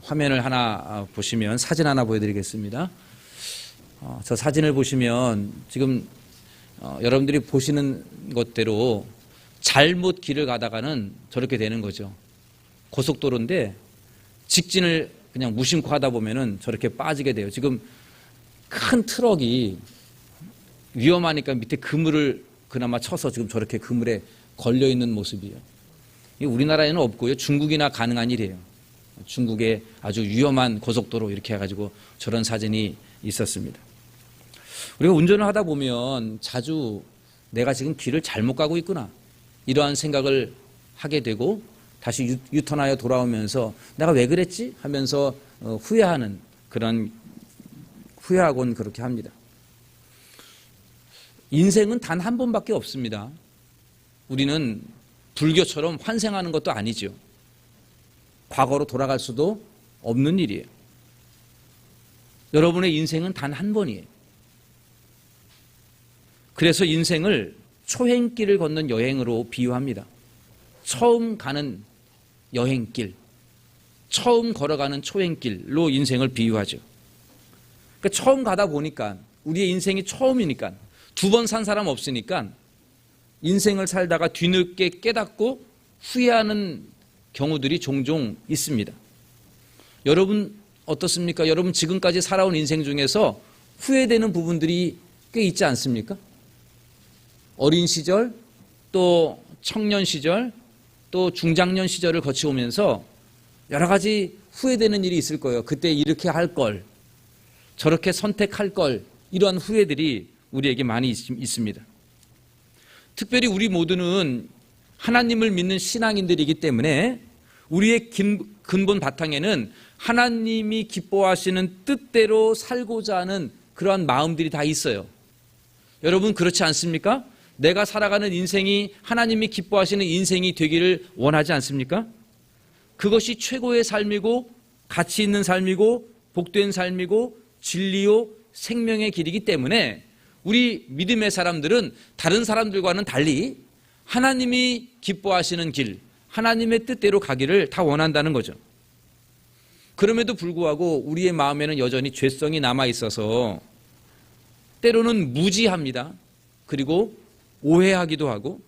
화면을 하나 보시면 사진 하나 보여드리겠습니다. 저 사진을 보시면 지금 여러분들이 보시는 것대로 잘못 길을 가다가는 저렇게 되는 거죠. 고속도로인데 직진을 그냥 무심코 하다 보면은 저렇게 빠지게 돼요. 지금 큰 트럭이 위험하니까 밑에 그물을 그나마 쳐서 지금 저렇게 그물에 걸려 있는 모습이에요. 우리나라에는 없고요. 중국이나 가능한 일이에요. 중국의 아주 위험한 고속도로 이렇게 해가지고 저런 사진이 있었습니다. 우리가 운전을 하다 보면 자주 내가 지금 길을 잘못 가고 있구나 이러한 생각을 하게 되고 다시 유턴하여 돌아오면서 내가 왜 그랬지 하면서 후회하는 그런 후회하곤 그렇게 합니다. 인생은 단 한 번밖에 없습니다. 우리는 불교처럼 환생하는 것도 아니죠. 과거로 돌아갈 수도 없는 일이에요. 여러분의 인생은 단 한 번이에요. 그래서 인생을 초행길을 걷는 여행으로 비유합니다. 처음 가는 여행길, 처음 걸어가는 초행길로 인생을 비유하죠. 그러니까 처음 가다 보니까 우리의 인생이 처음이니까 두 번 산 사람 없으니까 인생을 살다가 뒤늦게 깨닫고 후회하는 경우들이 종종 있습니다. 여러분 어떻습니까? 여러분 지금까지 살아온 인생 중에서 후회되는 부분들이 꽤 있지 않습니까? 어린 시절, 또 청년 시절, 또 중장년 시절을 거쳐오면서 여러 가지 후회되는 일이 있을 거예요. 그때 이렇게 할 걸, 저렇게 선택할 걸, 이러한 후회들이 우리에게 많이 있습니다. 특별히 우리 모두는 하나님을 믿는 신앙인들이기 때문에 우리의 근본 바탕에는 하나님이 기뻐하시는 뜻대로 살고자 하는 그러한 마음들이 다 있어요. 여러분 그렇지 않습니까? 내가 살아가는 인생이 하나님이 기뻐하시는 인생이 되기를 원하지 않습니까? 그것이 최고의 삶이고 가치 있는 삶이고 복된 삶이고 진리요 생명의 길이기 때문에 우리 믿음의 사람들은 다른 사람들과는 달리 하나님이 기뻐하시는 길, 하나님의 뜻대로 가기를 다 원한다는 거죠. 그럼에도 불구하고 우리의 마음에는 여전히 죄성이 남아있어서 때로는 무지합니다. 그리고 오해하기도 하고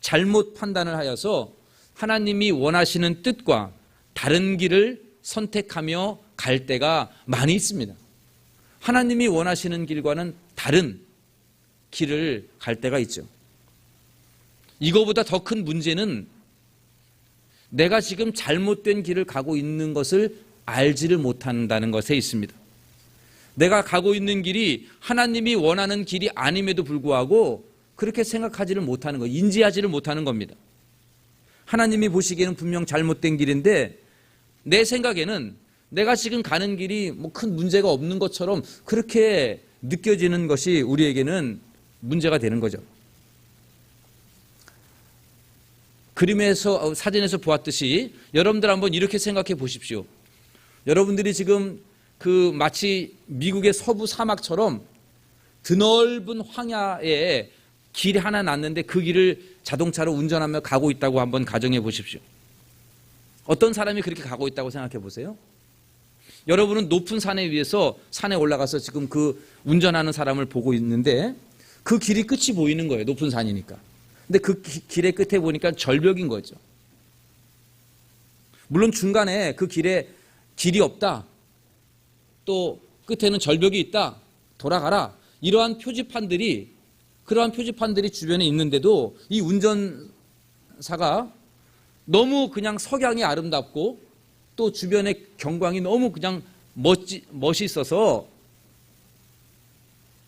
잘못 판단을 하여서 하나님이 원하시는 뜻과 다른 길을 선택하며 갈 때가 많이 있습니다. 하나님이 원하시는 길과는 다른 길을 갈 때가 있죠. 이거보다 더 큰 문제는 내가 지금 잘못된 길을 가고 있는 것을 알지를 못한다는 것에 있습니다. 내가 가고 있는 길이 하나님이 원하는 길이 아님에도 불구하고 그렇게 생각하지를 못하는 거, 인지하지를 못하는 겁니다. 하나님이 보시기에는 분명 잘못된 길인데 내 생각에는 내가 지금 가는 길이 뭐 큰 문제가 없는 것처럼 그렇게 느껴지는 것이 우리에게는 문제가 되는 거죠. 그림에서 사진에서 보았듯이 여러분들 한번 이렇게 생각해 보십시오. 여러분들이 지금 마치 미국의 서부 사막처럼 드넓은 황야에 길이 하나 났는데 그 길을 자동차로 운전하며 가고 있다고 한번 가정해 보십시오. 어떤 사람이 그렇게 가고 있다고 생각해 보세요. 여러분은 높은 산에 위해서 산에 올라가서 지금 그 운전하는 사람을 보고 있는데 그 길이 끝이 보이는 거예요. 높은 산이니까. 근데 그 길의 끝에 보니까 절벽인 거죠. 물론 중간에 그 길에 길이 없다. 또 끝에는 절벽이 있다. 돌아가라. 그러한 표지판들이 주변에 있는데도 이 운전사가 너무 그냥 석양이 아름답고 또 주변의 경광이 너무 그냥 멋있어서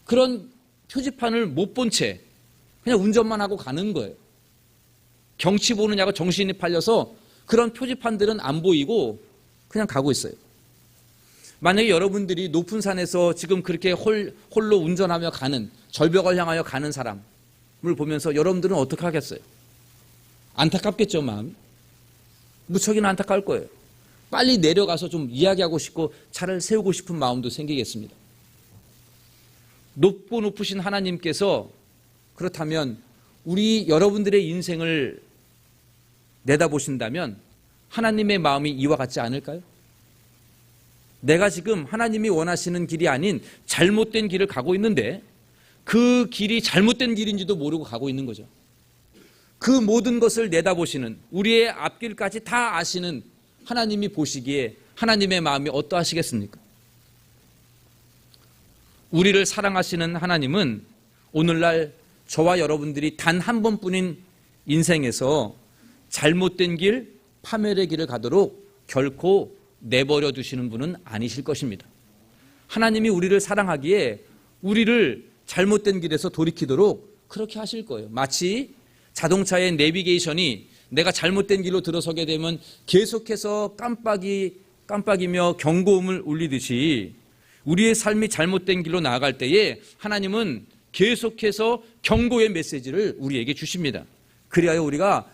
그런 표지판을 못 본 채 그냥 운전만 하고 가는 거예요. 경치 보느냐고 정신이 팔려서 그런 표지판들은 안 보이고 그냥 가고 있어요. 만약에 여러분들이 높은 산에서 지금 그렇게 홀로 운전하며 가는, 절벽을 향하여 가는 사람을 보면서 여러분들은 어떻게 하겠어요? 안타깝겠죠, 마음이. 무척이나 안타까울 거예요. 빨리 내려가서 좀 이야기하고 싶고 차를 세우고 싶은 마음도 생기겠습니다. 높고 높으신 하나님께서 그렇다면 여러분들의 인생을 내다보신다면 하나님의 마음이 이와 같지 않을까요? 내가 지금 하나님이 원하시는 길이 아닌 잘못된 길을 가고 있는데 그 길이 잘못된 길인지도 모르고 가고 있는 거죠. 그 모든 것을 내다보시는, 우리의 앞길까지 다 아시는 하나님이 보시기에 하나님의 마음이 어떠하시겠습니까? 우리를 사랑하시는 하나님은 오늘날 저와 여러분들이 단 한 번뿐인 인생에서 잘못된 길, 파멸의 길을 가도록 결코 내버려 두시는 분은 아니실 것입니다. 하나님이 우리를 사랑하기에 우리를 잘못된 길에서 돌이키도록 그렇게 하실 거예요. 마치 자동차의 내비게이션이 내가 잘못된 길로 들어서게 되면 계속해서 깜빡이며 경고음을 울리듯이 우리의 삶이 잘못된 길로 나아갈 때에 하나님은 계속해서 경고의 메시지를 우리에게 주십니다. 그리하여 우리가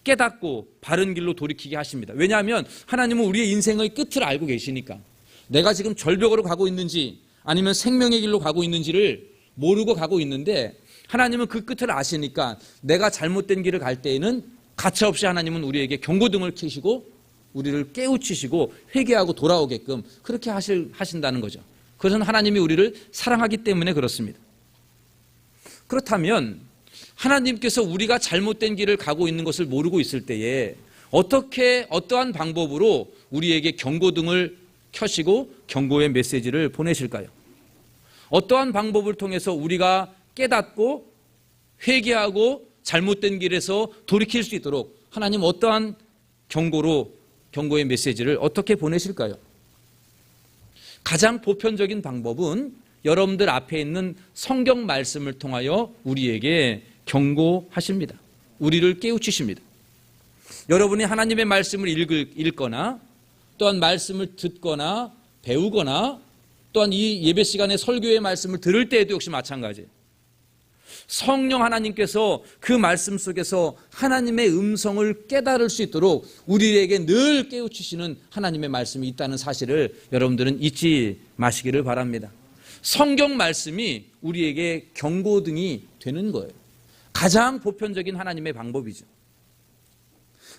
깨닫고 바른 길로 돌이키게 하십니다. 왜냐하면 하나님은 우리의 인생의 끝을 알고 계시니까, 내가 지금 절벽으로 가고 있는지 아니면 생명의 길로 가고 있는지를 모르고 가고 있는데 하나님은 그 끝을 아시니까 내가 잘못된 길을 갈 때에는 가차없이 하나님은 우리에게 경고등을 켜시고 우리를 깨우치시고 회개하고 돌아오게끔 그렇게 하신다는 거죠. 그것은 하나님이 우리를 사랑하기 때문에 그렇습니다. 그렇다면 하나님께서 우리가 잘못된 길을 가고 있는 것을 모르고 있을 때에 어떠한 방법으로 우리에게 경고등을 켜시고 경고의 메시지를 보내실까요? 어떠한 방법을 통해서 우리가 깨닫고 회개하고 잘못된 길에서 돌이킬 수 있도록 하나님 어떠한 경고의 메시지를 어떻게 보내실까요? 가장 보편적인 방법은 여러분들 앞에 있는 성경 말씀을 통하여 우리에게 경고하십니다. 우리를 깨우치십니다. 여러분이 하나님의 말씀을 읽거나 또한 말씀을 듣거나 배우거나 또한 이 예배 시간에 설교의 말씀을 들을 때에도 역시 마찬가지예요. 성령 하나님께서 그 말씀 속에서 하나님의 음성을 깨달을 수 있도록 우리에게 늘 깨우치시는 하나님의 말씀이 있다는 사실을 여러분들은 잊지 마시기를 바랍니다. 성경 말씀이 우리에게 경고등이 되는 거예요. 가장 보편적인 하나님의 방법이죠.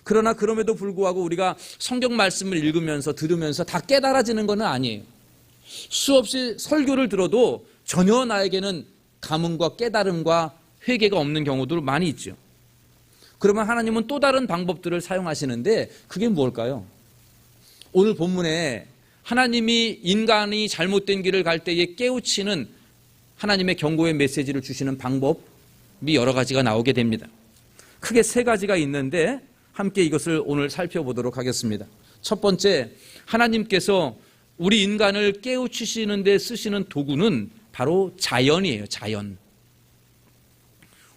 그러나 그럼에도 불구하고 우리가 성경 말씀을 읽으면서 들으면서 다 깨달아지는 건 아니에요. 수없이 설교를 들어도 전혀 나에게는 감흥과 깨달음과 회개가 없는 경우도 많이 있죠. 그러면 하나님은 또 다른 방법들을 사용하시는데 그게 뭘까요? 오늘 본문에 하나님이 인간이 잘못된 길을 갈 때에 깨우치는 하나님의 경고의 메시지를 주시는 방법이 여러 가지가 나오게 됩니다. 크게 세 가지가 있는데 함께 이것을 오늘 살펴보도록 하겠습니다. 첫 번째, 하나님께서 우리 인간을 깨우치시는 데 쓰시는 도구는 바로 자연이에요. 자연.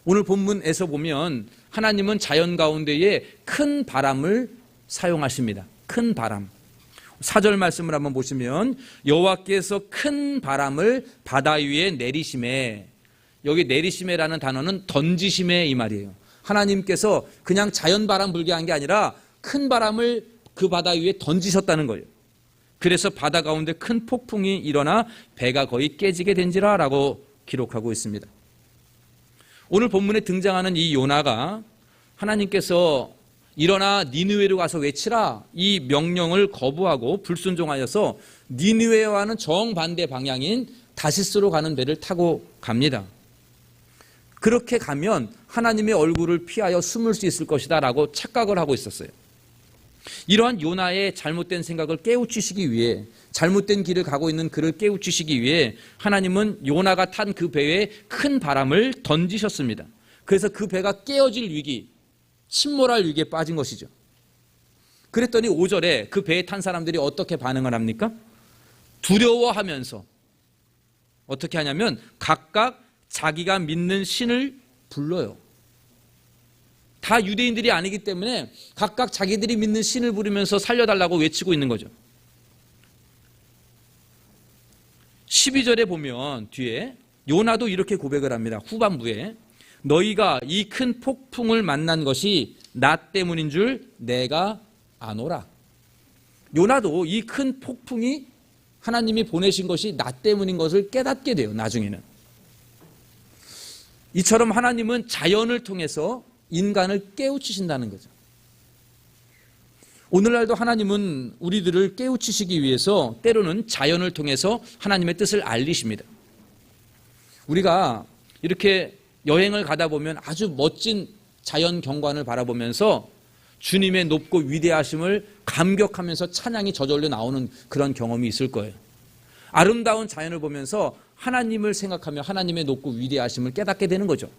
오늘 본문에서 보면 하나님은 자연 가운데에 큰 바람을 사용하십니다. 큰 바람. 4절 말씀을 한번 보시면 여호와께서 큰 바람을 바다 위에 내리심에, 여기 내리심에라는 단어는 던지심에 이 말이에요. 하나님께서 그냥 자연 바람 불게 한 게 아니라 큰 바람을 그 바다 위에 던지셨다는 거예요. 그래서 바다 가운데 큰 폭풍이 일어나 배가 거의 깨지게 된지라 라고 기록하고 있습니다. 오늘 본문에 등장하는 이 요나가 하나님께서 일어나 니느웨로 가서 외치라 이 명령을 거부하고 불순종하여서 니느웨와는 정반대 방향인 다시스로 가는 배를 타고 갑니다. 그렇게 가면 하나님의 얼굴을 피하여 숨을 수 있을 것이다 라고 착각을 하고 있었어요. 이러한 요나의 잘못된 생각을 깨우치시기 위해, 잘못된 길을 가고 있는 그를 깨우치시기 위해 하나님은 요나가 탄 그 배에 큰 바람을 던지셨습니다. 그래서 그 배가 깨어질 위기, 침몰할 위기에 빠진 것이죠. 그랬더니 5절에 그 배에 탄 사람들이 어떻게 반응을 합니까? 두려워하면서 어떻게 하냐면 각각 자기가 믿는 신을 불러요. 다 유대인들이 아니기 때문에 각각 자기들이 믿는 신을 부르면서 살려달라고 외치고 있는 거죠. 12절에 보면 뒤에 요나도 이렇게 고백을 합니다. 후반부에 너희가 이 큰 폭풍을 만난 것이 나 때문인 줄 내가 아노라. 요나도 이 큰 폭풍이 하나님이 보내신 것이 나 때문인 것을 깨닫게 돼요. 나중에는. 이처럼 하나님은 자연을 통해서 인간을 깨우치신다는 거죠. 오늘날도 하나님은 우리들을 깨우치시기 위해서 때로는 자연을 통해서 하나님의 뜻을 알리십니다. 우리가 이렇게 여행을 가다 보면 아주 멋진 자연 경관을 바라보면서 주님의 높고 위대하심을 감격하면서 찬양이 저절로 나오는 그런 경험이 있을 거예요. 아름다운 자연을 보면서 하나님을 생각하며 하나님의 높고 위대하심을 깨닫게 되는 거죠.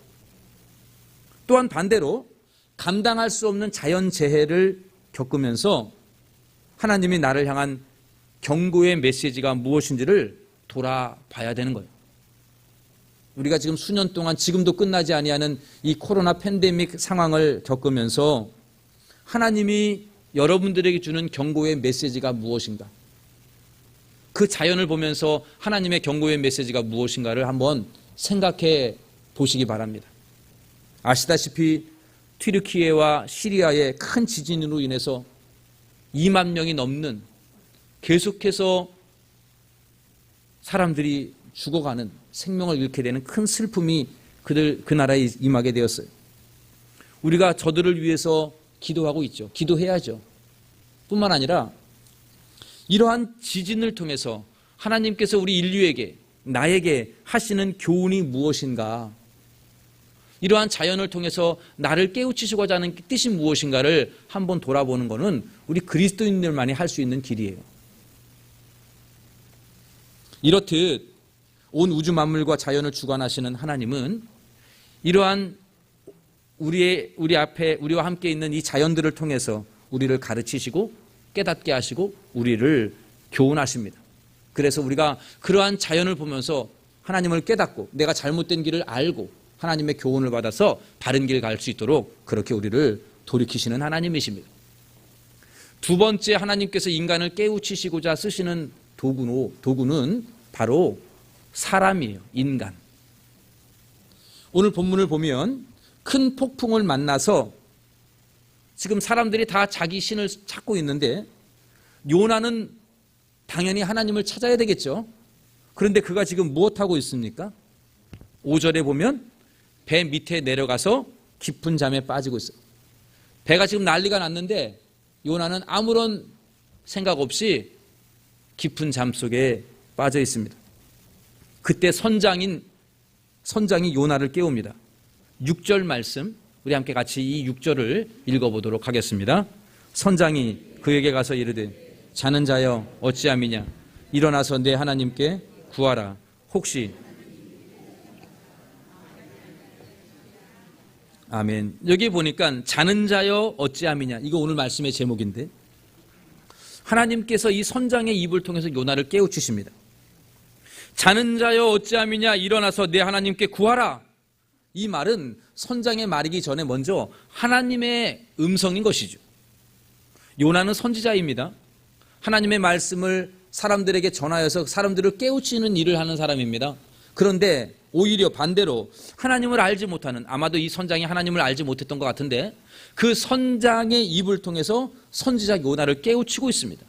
또한 반대로 감당할 수 없는 자연재해를 겪으면서 하나님이 나를 향한 경고의 메시지가 무엇인지를 돌아봐야 되는 거예요. 우리가 지금 수년 동안 지금도 끝나지 아니하는 이 코로나 팬데믹 상황을 겪으면서 하나님이 여러분들에게 주는 경고의 메시지가 무엇인가? 그 자연을 보면서 하나님의 경고의 메시지가 무엇인가를 한번 생각해 보시기 바랍니다. 아시다시피 튀르키예와 시리아의 큰 지진으로 인해서 2만 명이 넘는 계속해서 사람들이 죽어가는 생명을 잃게 되는 큰 슬픔이 그 나라에 임하게 되었어요. 우리가 저들을 위해서 기도하고 있죠. 기도해야죠. 뿐만 아니라 이러한 지진을 통해서 하나님께서 우리 인류에게 나에게 하시는 교훈이 무엇인가, 이러한 자연을 통해서 나를 깨우치시고자 하는 뜻이 무엇인가를 한번 돌아보는 것은 우리 그리스도인들만이 할 수 있는 길이에요. 이렇듯 온 우주 만물과 자연을 주관하시는 하나님은 이러한 우리 앞에 우리와 함께 있는 이 자연들을 통해서 우리를 가르치시고 깨닫게 하시고 우리를 교훈하십니다. 그래서 우리가 그러한 자연을 보면서 하나님을 깨닫고 내가 잘못된 길을 알고 하나님의 교훈을 받아서 바른 길 갈 수 있도록 그렇게 우리를 돌이키시는 하나님이십니다. 두 번째, 하나님께서 인간을 깨우치시고자 쓰시는 도구는 바로 사람이에요. 인간. 오늘 본문을 보면 큰 폭풍을 만나서 지금 사람들이 다 자기 신을 찾고 있는데 요나는 당연히 하나님을 찾아야 되겠죠. 그런데 그가 지금 무엇하고 있습니까? 5절에 보면 배 밑에 내려가서 깊은 잠에 빠지고 있어요. 배가 지금 난리가 났는데 요나는 아무런 생각 없이 깊은 잠 속에 빠져 있습니다. 그때 선장이 요나를 깨웁니다. 6절 말씀, 우리 함께 같이 이 6절을 읽어보도록 하겠습니다. 선장이 그에게 가서 이르되 자는 자여 어찌함이냐, 일어나서 내 하나님께 구하라. 혹시 아멘. 여기 보니까 자는 자여 어찌함이냐, 이거 오늘 말씀의 제목인데 하나님께서 이 선장의 입을 통해서 요나를 깨우치십니다. 자는 자여 어찌함이냐, 일어나서 내 하나님께 구하라. 이 말은 선장의 말이기 전에 먼저 하나님의 음성인 것이죠. 요나는 선지자입니다. 하나님의 말씀을 사람들에게 전하여서 사람들을 깨우치는 일을 하는 사람입니다. 그런데 오히려 반대로 하나님을 알지 못하는, 아마도 이 선장이 하나님을 알지 못했던 것 같은데 그 선장의 입을 통해서 선지자 요나를 깨우치고 있습니다.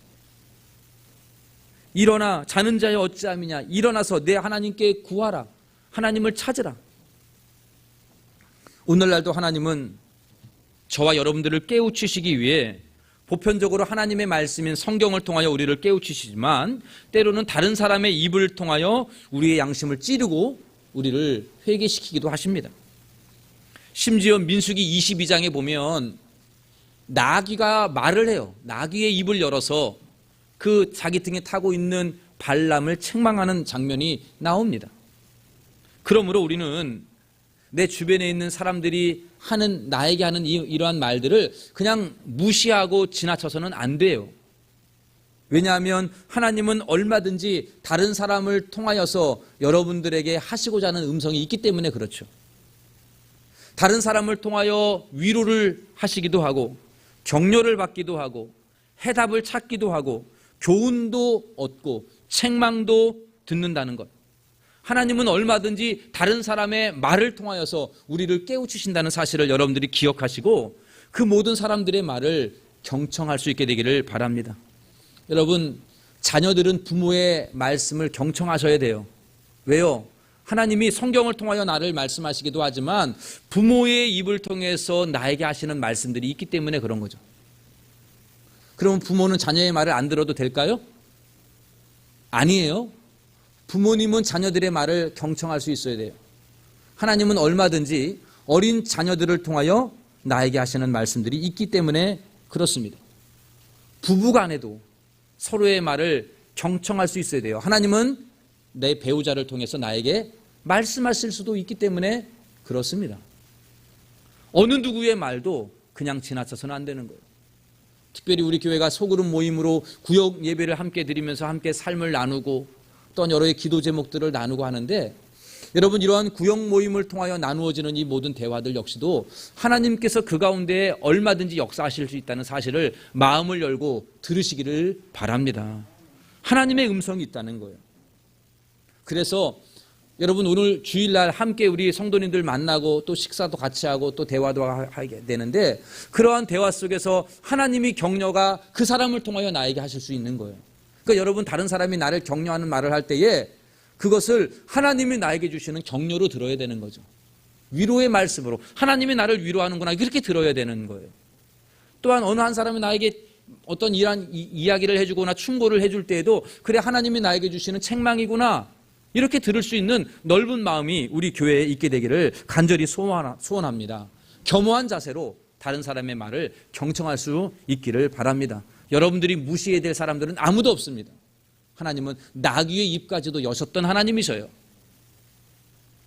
일어나 자는 자여 어찌함이냐, 일어나서 내 하나님께 구하라. 하나님을 찾으라. 오늘날도 하나님은 저와 여러분들을 깨우치시기 위해 보편적으로 하나님의 말씀인 성경을 통하여 우리를 깨우치시지만 때로는 다른 사람의 입을 통하여 우리의 양심을 찌르고 우리를 회개시키기도 하십니다. 심지어 민수기 22장에 보면 나귀가 말을 해요. 나귀의 입을 열어서 그 자기 등에 타고 있는 발람을 책망하는 장면이 나옵니다. 그러므로 우리는 내 주변에 있는 사람들이 나에게 하는 이러한 말들을 그냥 무시하고 지나쳐서는 안 돼요. 왜냐하면 하나님은 얼마든지 다른 사람을 통하여서 여러분들에게 하시고자 하는 음성이 있기 때문에 그렇죠. 다른 사람을 통하여 위로를 하시기도 하고 격려를 받기도 하고 해답을 찾기도 하고 교훈도 얻고 책망도 듣는다는 것. 하나님은 얼마든지 다른 사람의 말을 통하여서 우리를 깨우치신다는 사실을 여러분들이 기억하시고 그 모든 사람들의 말을 경청할 수 있게 되기를 바랍니다. 여러분, 자녀들은 부모의 말씀을 경청하셔야 돼요. 왜요? 하나님이 성경을 통하여 나를 말씀하시기도 하지만 부모의 입을 통해서 나에게 하시는 말씀들이 있기 때문에 그런 거죠. 그러면 부모는 자녀의 말을 안 들어도 될까요? 아니에요. 부모님은 자녀들의 말을 경청할 수 있어야 돼요. 하나님은 얼마든지 어린 자녀들을 통하여 나에게 하시는 말씀들이 있기 때문에 그렇습니다. 부부간에도 서로의 말을 경청할 수 있어야 돼요. 하나님은 내 배우자를 통해서 나에게 말씀하실 수도 있기 때문에 그렇습니다. 어느 누구의 말도 그냥 지나쳐서는 안 되는 거예요. 특별히 우리 교회가 소그룹 모임으로 구역 예배를 함께 드리면서 함께 삶을 나누고 또한 여러 기도 제목들을 나누고 하는데, 여러분, 이러한 구역 모임을 통하여 나누어지는 이 모든 대화들 역시도 하나님께서 그 가운데 얼마든지 역사하실 수 있다는 사실을 마음을 열고 들으시기를 바랍니다. 하나님의 음성이 있다는 거예요. 그래서 여러분, 오늘 주일날 함께 우리 성도님들 만나고 또 식사도 같이 하고 또 대화도 하게 되는데, 그러한 대화 속에서 하나님이 격려가 그 사람을 통하여 나에게 하실 수 있는 거예요. 그러니까 여러분, 다른 사람이 나를 격려하는 말을 할 때에 그것을 하나님이 나에게 주시는 격려로 들어야 되는 거죠. 위로의 말씀으로 하나님이 나를 위로하는구나, 그렇게 들어야 되는 거예요. 또한 어느 한 사람이 나에게 어떤 이야기를 해주거나 충고를 해줄 때에도 그래, 하나님이 나에게 주시는 책망이구나, 이렇게 들을 수 있는 넓은 마음이 우리 교회에 있게 되기를 간절히 소원합니다. 겸허한 자세로 다른 사람의 말을 경청할 수 있기를 바랍니다. 여러분들이 무시해야 될 사람들은 아무도 없습니다. 하나님은 나귀의 입까지도 여셨던 하나님이셔요.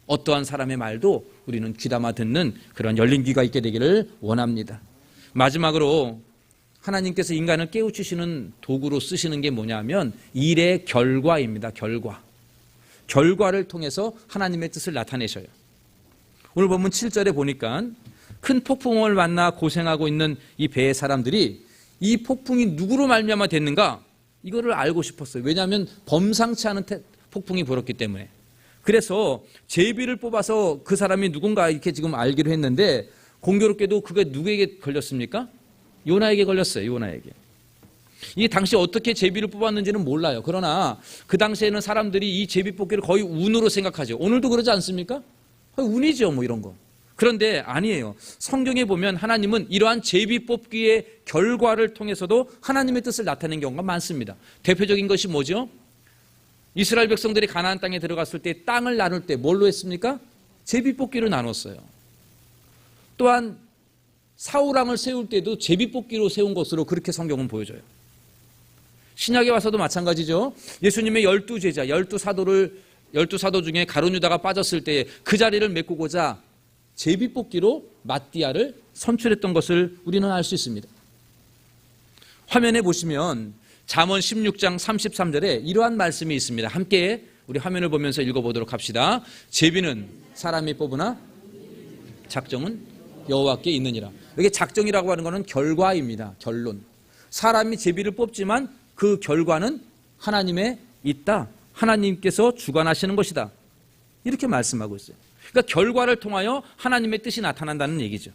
어떠한 사람의 말도 우리는 귀담아 듣는 그런 열린 귀가 있게 되기를 원합니다. 마지막으로 하나님께서 인간을 깨우치시는 도구로 쓰시는 게 뭐냐면 일의 결과입니다. 결과를 통해서 하나님의 뜻을 나타내셔요. 오늘 보면 7절에 보니까 큰 폭풍을 만나 고생하고 있는 이 배의 사람들이 이 폭풍이 누구로 말미암아 됐는가, 이거를 알고 싶었어요. 왜냐하면 범상치 않은 폭풍이 불었기 때문에. 그래서 제비를 뽑아서 그 사람이 누군가 이렇게 지금 알기로 했는데, 공교롭게도 그게 누구에게 걸렸습니까? 요나에게 걸렸어요. 요나에게. 이 당시 어떻게 제비를 뽑았는지는 몰라요. 그러나 그 당시에는 사람들이 이 제비 뽑기를 거의 운으로 생각하죠. 오늘도 그러지 않습니까? 운이죠, 뭐 이런 거. 그런데 아니에요. 성경에 보면 하나님은 이러한 제비 뽑기의 결과를 통해서도 하나님의 뜻을 나타내는 경우가 많습니다. 대표적인 것이 뭐죠? 이스라엘 백성들이 가나안 땅에 들어갔을 때 땅을 나눌 때 뭘로 했습니까? 제비 뽑기로 나눴어요. 또한 사울왕을 세울 때도 제비 뽑기로 세운 것으로 그렇게 성경은 보여줘요. 신약에 와서도 마찬가지죠. 예수님의 12제자, 12사도 중에 가룟 유다가 빠졌을 때 그 자리를 메꾸고자 제비뽑기로 마띠아를 선출했던 것을 우리는 알 수 있습니다. 화면에 보시면 잠언 16장 33절에 이러한 말씀이 있습니다. 함께 우리 화면을 보면서 읽어보도록 합시다. 제비는 사람이 뽑으나 작정은 여호와께 있느니라. 이게 작정이라고 하는 것은 결과입니다. 결론. 사람이 제비를 뽑지만 그 결과는 하나님에 있다. 하나님께서 주관하시는 것이다. 이렇게 말씀하고 있어요. 그러니까 결과를 통하여 하나님의 뜻이 나타난다는 얘기죠.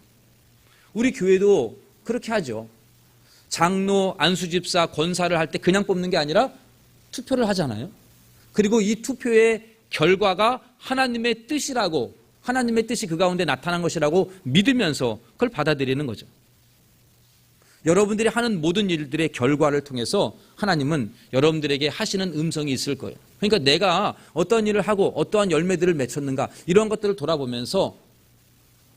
우리 교회도 그렇게 하죠. 장로, 안수집사, 권사를 할 때 그냥 뽑는 게 아니라 투표를 하잖아요. 그리고 이 투표의 결과가 하나님의 뜻이라고, 하나님의 뜻이 그 가운데 나타난 것이라고 믿으면서 그걸 받아들이는 거죠. 여러분들이 하는 모든 일들의 결과를 통해서 하나님은 여러분들에게 하시는 음성이 있을 거예요. 그러니까 내가 어떤 일을 하고 어떠한 열매들을 맺혔는가, 이런 것들을 돌아보면서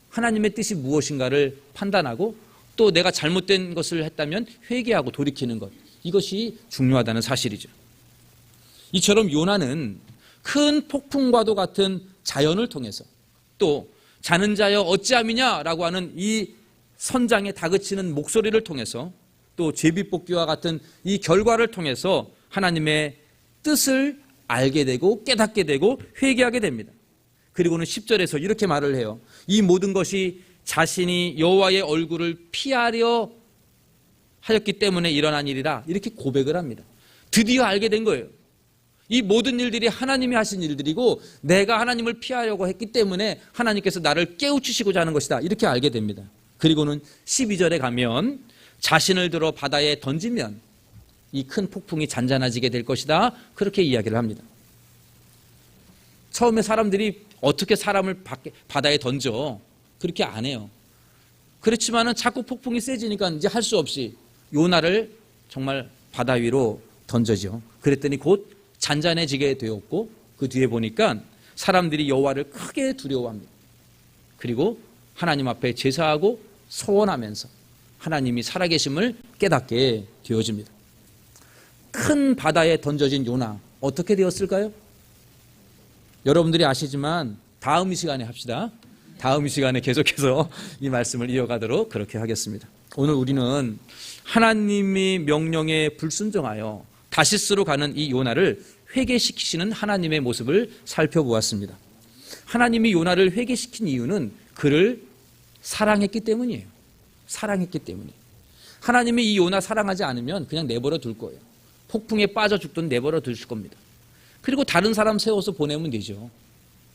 하나님의 뜻이 무엇인가를 판단하고 또 내가 잘못된 것을 했다면 회개하고 돌이키는 것, 이것이 중요하다는 사실이죠. 이처럼 요나는 큰 폭풍과도 같은 자연을 통해서 또 자는 자여 어찌함이냐라고 하는 이 선장에 다그치는 목소리를 통해서 또 제비뽑기와 같은 이 결과를 통해서 하나님의 뜻을 알게 되고 깨닫게 되고 회개하게 됩니다. 그리고는 10절에서 이렇게 말을 해요. 이 모든 것이 자신이 여호와의 얼굴을 피하려 하였기 때문에 일어난 일이라, 이렇게 고백을 합니다. 드디어 알게 된 거예요. 이 모든 일들이 하나님이 하신 일들이고 내가 하나님을 피하려고 했기 때문에 하나님께서 나를 깨우치시고자 하는 것이다, 이렇게 알게 됩니다. 그리고는 12절에 가면 자신을 들어 바다에 던지면 이 큰 폭풍이 잔잔해지게 될 것이다, 그렇게 이야기를 합니다. 처음에 사람들이 어떻게 사람을 바다에 던져? 그렇게 안 해요. 그렇지만은 자꾸 폭풍이 세지니까 이제 할 수 없이 요나를 정말 바다 위로 던져져. 그랬더니 곧 잔잔해지게 되었고 그 뒤에 보니까 사람들이 여호와를 크게 두려워합니다. 그리고 하나님 앞에 제사하고 소원하면서 하나님이 살아계심을 깨닫게 되어집니다. 큰 바다에 던져진 요나 어떻게 되었을까요? 여러분들이 아시지만 다음 시간에 합시다. 다음 시간에 계속해서 이 말씀을 이어가도록 그렇게 하겠습니다. 오늘 우리는 하나님의 명령에 불순종하여 다시스로 가는 이 요나를 회개시키시는 하나님의 모습을 살펴보았습니다. 하나님이 요나를 회개시킨 이유는 그를 사랑했기 때문이에요. 사랑했기 때문이에요. 하나님이 이 요나 사랑하지 않으면 그냥 내버려 둘 거예요. 폭풍에 빠져 죽든 내버려 두실 겁니다. 그리고 다른 사람 세워서 보내면 되죠.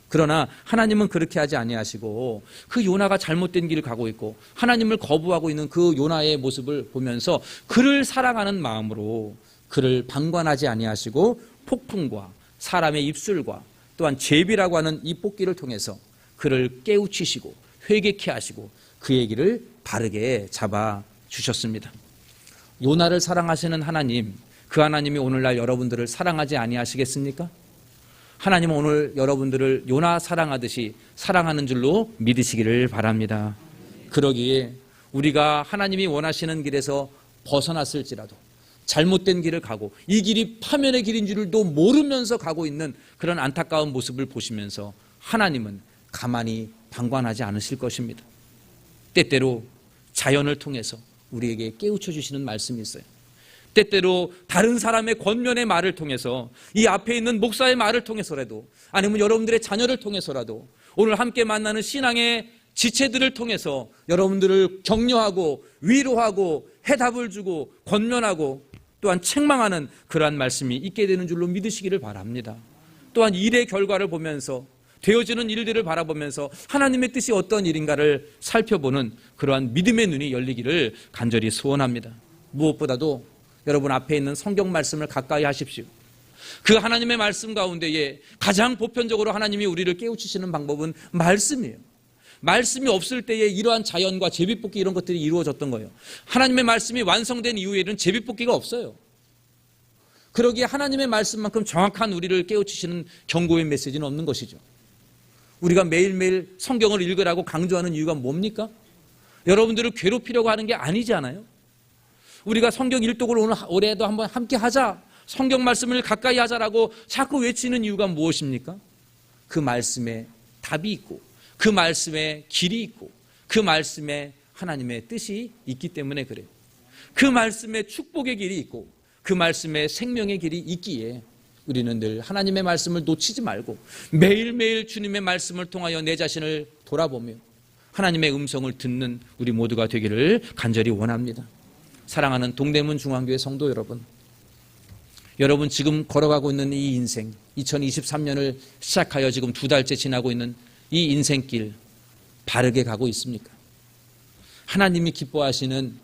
그러나 하나님은 그렇게 하지 아니하시고 그 요나가 잘못된 길을 가고 있고 하나님을 거부하고 있는 그 요나의 모습을 보면서 그를 사랑하는 마음으로 그를 방관하지 아니하시고 폭풍과 사람의 입술과 또한 제비라고 하는 이 뽑기를 통해서 그를 깨우치시고 회개케 하시고 그의 길을 바르게 잡아 주셨습니다. 요나를 사랑하시는 하나님, 그 하나님이 오늘날 여러분들을 사랑하지 아니하시겠습니까? 하나님은 오늘 여러분들을 요나 사랑하듯이 사랑하는 줄로 믿으시기를 바랍니다. 그러기에 우리가 하나님이 원하시는 길에서 벗어났을지라도 잘못된 길을 가고 이 길이 파멸의 길인 줄도 모르면서 가고 있는 그런 안타까운 모습을 보시면서 하나님은 가만히 방관하지 않으실 것입니다. 때때로 자연을 통해서 우리에게 깨우쳐 주시는 말씀이 있어요. 때때로 다른 사람의 권면의 말을 통해서, 이 앞에 있는 목사의 말을 통해서라도, 아니면 여러분들의 자녀를 통해서라도, 오늘 함께 만나는 신앙의 지체들을 통해서 여러분들을 격려하고 위로하고 해답을 주고 권면하고 또한 책망하는 그러한 말씀이 있게 되는 줄로 믿으시기를 바랍니다. 또한 일의 결과를 보면서, 되어지는 일들을 바라보면서 하나님의 뜻이 어떤 일인가를 살펴보는 그러한 믿음의 눈이 열리기를 간절히 소원합니다. 무엇보다도 여러분 앞에 있는 성경 말씀을 가까이 하십시오. 그 하나님의 말씀 가운데에 가장 보편적으로 하나님이 우리를 깨우치시는 방법은 말씀이에요. 말씀이 없을 때에 이러한 자연과 제비뽑기 이런 것들이 이루어졌던 거예요. 하나님의 말씀이 완성된 이후에는 제비뽑기가 없어요. 그러기에 하나님의 말씀만큼 정확한 우리를 깨우치시는 경고의 메시지는 없는 것이죠. 우리가 매일매일 성경을 읽으라고 강조하는 이유가 뭡니까? 여러분들을 괴롭히려고 하는 게 아니잖아요. 우리가 성경 일독을 오늘 올해도 한번 함께 하자, 성경 말씀을 가까이 하자라고 자꾸 외치는 이유가 무엇입니까? 그 말씀에 답이 있고 그 말씀에 길이 있고 그 말씀에 하나님의 뜻이 있기 때문에 그래요. 그 말씀에 축복의 길이 있고 그 말씀에 생명의 길이 있기에 우리는 늘 하나님의 말씀을 놓치지 말고 매일매일 주님의 말씀을 통하여 내 자신을 돌아보며 하나님의 음성을 듣는 우리 모두가 되기를 간절히 원합니다. 사랑하는 동대문 중앙교회 성도 여러분, 여러분 지금 걸어가고 있는 이 인생, 2023년을 시작하여 지금 2달째 지나고 있는 이 인생길 바르게 가고 있습니까? 하나님이 기뻐하시는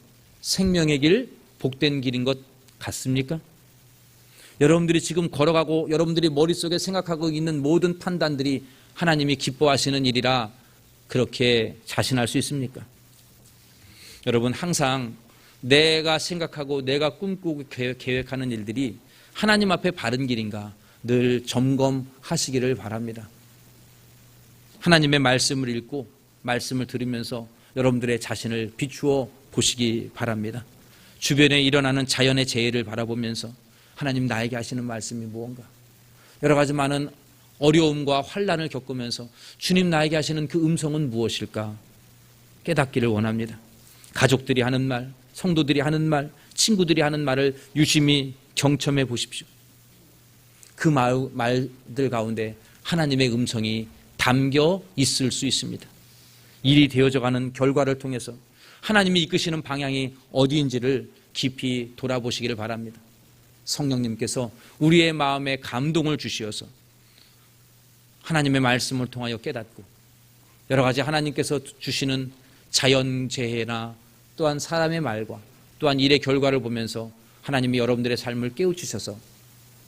생명의 길, 복된 길인 것 같습니까? 여러분들이 지금 걸어가고 여러분들이 머릿속에 생각하고 있는 모든 판단들이 하나님이 기뻐하시는 일이라 그렇게 자신할 수 있습니까? 여러분 항상 내가 생각하고 내가 꿈꾸고 계획하는 일들이 하나님 앞에 바른 길인가 늘 점검하시기를 바랍니다. 하나님의 말씀을 읽고 말씀을 들으면서 여러분들의 자신을 비추어 보시기 바랍니다. 주변에 일어나는 자연의 재해를 바라보면서 하나님 나에게 하시는 말씀이 무언가, 여러 가지 많은 어려움과 환난을 겪으면서 주님 나에게 하시는 그 음성은 무엇일까 깨닫기를 원합니다. 가족들이 하는 말, 성도들이 하는 말, 친구들이 하는 말을 유심히 경청해 보십시오. 그 말들 가운데 하나님의 음성이 담겨 있을 수 있습니다. 일이 되어져가는 결과를 통해서 하나님이 이끄시는 방향이 어디인지를 깊이 돌아보시기를 바랍니다. 성령님께서 우리의 마음에 감동을 주시어서 하나님의 말씀을 통하여 깨닫고 여러 가지 하나님께서 주시는 자연재해나 또한 사람의 말과 또한 일의 결과를 보면서 하나님이 여러분들의 삶을 깨우치셔서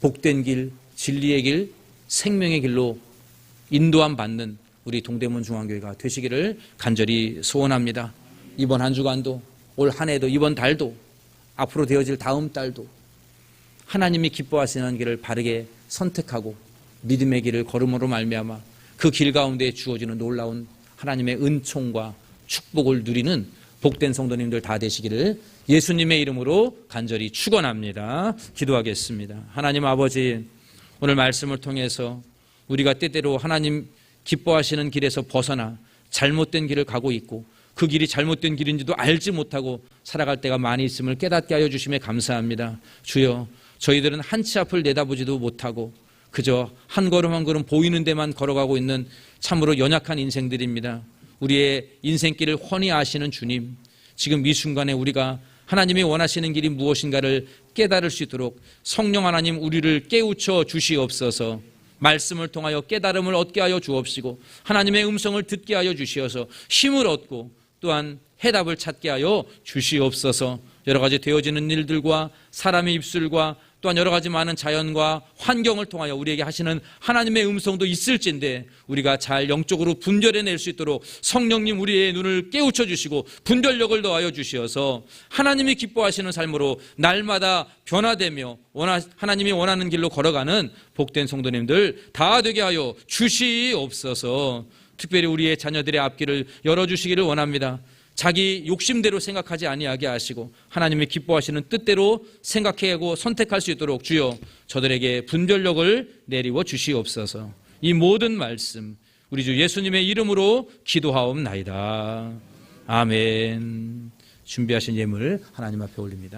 복된 길, 진리의 길, 생명의 길로 인도함 받는 우리 동대문 중앙교회가 되시기를 간절히 소원합니다. 이번 한 주간도 올 한 해도 이번 달도 앞으로 되어질 다음 달도 하나님이 기뻐하시는 길을 바르게 선택하고 믿음의 길을 걸음으로 말미암아 그 길 가운데 주어지는 놀라운 하나님의 은총과 축복을 누리는 복된 성도님들 다 되시기를 예수님의 이름으로 간절히 축원합니다. 기도하겠습니다. 하나님 아버지, 오늘 말씀을 통해서 우리가 때때로 하나님 기뻐하시는 길에서 벗어나 잘못된 길을 가고 있고 그 길이 잘못된 길인지도 알지 못하고 살아갈 때가 많이 있음을 깨닫게 하여 주심에 감사합니다. 주여, 저희들은 한 치 앞을 내다보지도 못하고 그저 한 걸음 한 걸음 보이는 데만 걸어가고 있는 참으로 연약한 인생들입니다. 우리의 인생길을 훤히 아시는 주님, 지금 이 순간에 우리가 하나님이 원하시는 길이 무엇인가를 깨달을 수 있도록 성령 하나님 우리를 깨우쳐 주시옵소서. 말씀을 통하여 깨달음을 얻게 하여 주옵시고 하나님의 음성을 듣게 하여 주시어서 힘을 얻고 또한 해답을 찾게 하여 주시옵소서. 여러 가지 되어지는 일들과 사람의 입술과 또한 여러 가지 많은 자연과 환경을 통하여 우리에게 하시는 하나님의 음성도 있을진데 우리가 잘 영적으로 분별해낼 수 있도록 성령님 우리의 눈을 깨우쳐 주시고 분별력을 더하여 주시어서 하나님이 기뻐하시는 삶으로 날마다 변화되며 하나님이 원하는 길로 걸어가는 복된 성도님들 다 되게 하여 주시옵소서. 특별히 우리의 자녀들의 앞길을 열어주시기를 원합니다. 자기 욕심대로 생각하지 아니하게 하시고 하나님이 기뻐하시는 뜻대로 생각하고 선택할 수 있도록 주여 저들에게 분별력을 내리워 주시옵소서. 이 모든 말씀 우리 주 예수님의 이름으로 기도하옵나이다. 아멘. 준비하신 예물 하나님 앞에 올립니다.